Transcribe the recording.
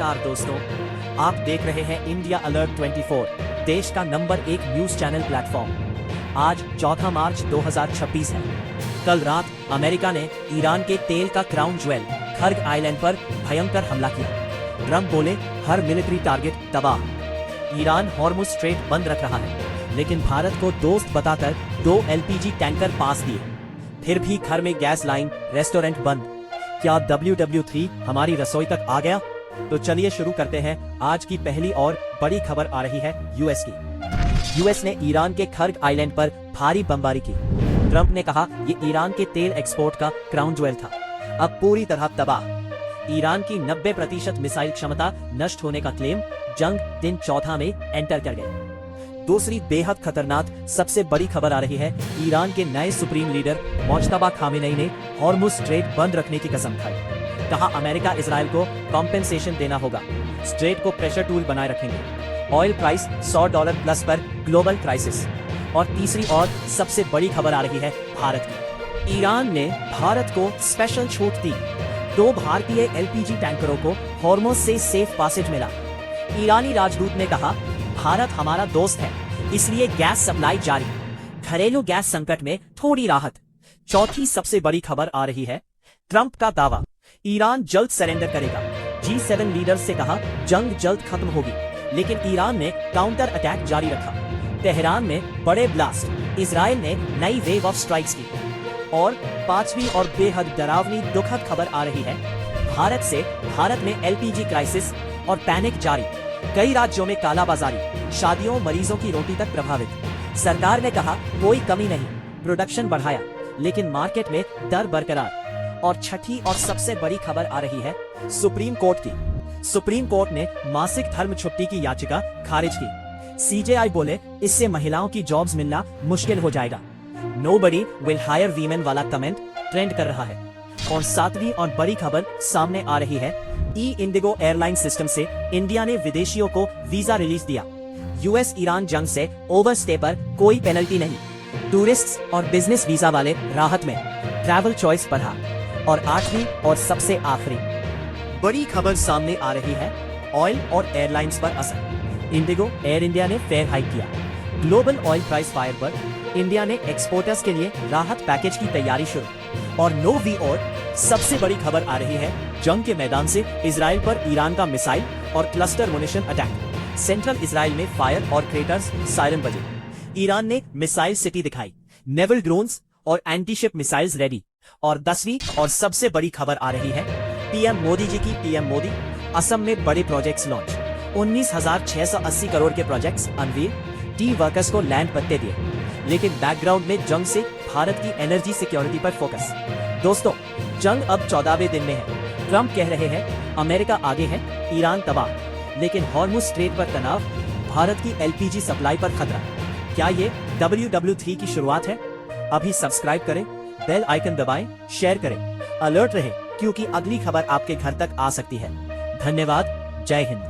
नमस्कार दोस्तों, आप देख रहे हैं इंडिया अलर्ट 24, देश का नंबर 1 न्यूज चैनल प्लेटफॉर्म। आज 4 मार्च 2026 है। कल रात अमेरिका ने ईरान के तेल का क्राउन ज्वेल खर्ग आइलैंड पर भयंकर हमला किया। ट्रंप बोले हर मिलिट्री टारगेट तबाह। ईरान हॉर्मुज स्ट्रेट बंद रख रहा है, लेकिन भारत को दोस्त बताकर 2 LPG टैंकर पास दिए। फिर भी घर में गैस लाइन, रेस्टोरेंट बंद। क्या WW3 हमारी रसोई तक आ गया? तो चलिए शुरू करते हैं। आज की पहली और बड़ी खबर आ रही है यूएस की। यूएस ने ईरान के खर्ग आइलैंड पर भारी बमबारी की। ट्रंप ने कहा ये ईरान के तेल एक्सपोर्ट का क्राउन ज्वेल था, अब पूरी तरह तबाह। ईरान की 90% मिसाइल क्षमता नष्ट होने का क्लेम। जंग दिन चौथा में एंटर कर गए। दूसरी बेहद खतरनाक सबसे बड़ी खबर आ रही है। ईरान के नए सुप्रीम लीडर मुज्तबा खामेनेई ने हॉर्मुज स्ट्रेट बंद रखने की कसम खाई। कहा अमेरिका इजराइल को कॉम्पेंसेशन देना होगा, स्ट्रेट को प्रेशर टूल बनाए रखेंगे। ऑयल प्राइस $100 प्लस पर ग्लोबल क्राइसिस। और तीसरी और सबसे बड़ी खबर आ रही है भारत की। ईरान ने भारत को स्पेशल छूट दी। 2 भारतीय LPG टैंकरों को हॉर्मुज से सेफ पासेज मिला। ईरानी राजदूत ने कहा भारत हमारा दोस्त है, इसलिए गैस सप्लाई जारी। घरेलू गैस संकट में थोड़ी राहत। चौथी सबसे बड़ी खबर आ रही है ट्रंप का दावा, ईरान जल्द सरेंडर करेगा। G7 लीडर्स से कहा जंग जल्द खत्म होगी, लेकिन ईरान ने काउंटर अटैक जारी रखा। तेहरान में बड़े ब्लास्ट, इजराइल ने नई वेव ऑफ स्ट्राइक्स की। और पांचवी और बेहद डरावनी दुखद खबर आ रही है भारत से। भारत में LPG क्राइसिस और पैनिक जारी। कई राज्यों में कालाबाजारी, शादियों, मरीजों की रोटी तक प्रभावित। सरकार ने कहा कोई कमी नहीं, प्रोडक्शन बढ़ाया, लेकिन मार्केट में डर बरकरार। और छठी और सबसे बड़ी खबर आ रही है सुप्रीम कोर्ट की। सुप्रीम कोर्ट ने मासिक धर्म छुट्टी की याचिका खारिज की। CJI बोले इससे महिलाओं की जॉब्स मिलना मुश्किल हो जाएगा। नोबडी विल हायर वीमेन वाला कमेंट ट्रेंड कर रहा है। और सातवीं और बड़ी खबर सामने आ रही है। इंडिगो एयरलाइन सिस्टम से इंडिया ने विदेशियों को वीजा रिलीज दिया। US ईरान जंग से ओवरस्टे पर कोई पेनल्टी नहीं। टूरिस्ट्स और बिजनेस वीजा वाले राहत में। ट्रैवल चॉइस बढ़ा। और आठवीं और सबसे आखिरी बड़ी खबर सामने आ रही है ऑयल और एयरलाइंस पर असर। इंडिगो एयर इंडिया ने फेयर हाइक किया। ग्लोबल ऑयल प्राइस फायर पर इंडिया ने एक्सपोर्टर्स के लिए राहत पैकेज की तैयारी शुरू। और नो वी और सबसे बड़ी खबर आ रही है जंग के मैदान से इजराइल पर ईरान का मिसाइल और cluster munition attack. Central Israel में फायर और क्रेटर्स, सायरन बजे। ईरान ने मिसाइल सिटी दिखाई, नेवल ड्रोन्स और एंटीशिप मिसाइल्स रेडी। और 10वीं और सबसे बड़ी खबर आ रही है PM मोदी जी की। PM मोदी असम में बड़े प्रोजेक्ट्स लॉन्च। 19,680 करोड़ के प्रोजेक्ट्स अनवील। टी वर्कर्स को लैंड पट्टे दिए। लेकिन बैकग्राउंड में जंग से भारत की एनर्जी सिक्योरिटी पर फोकस। दोस्तों, जंग अब 14वें दिन में है। ट्रंप कह रहे हैं अमेरिका आगे है, ईरान तबाह। लेकिन हॉर्मुज स्ट्रेट पर तनाव, भारत की LPG सप्लाई पर खतरा। क्या ये WW3 की शुरुआत है? अभी सब्सक्राइब करें, बेल आइकन दबाएं, शेयर करें, अलर्ट रहे, क्योंकि अगली खबर आपके घर तक आ सकती है। धन्यवाद। जय हिंद।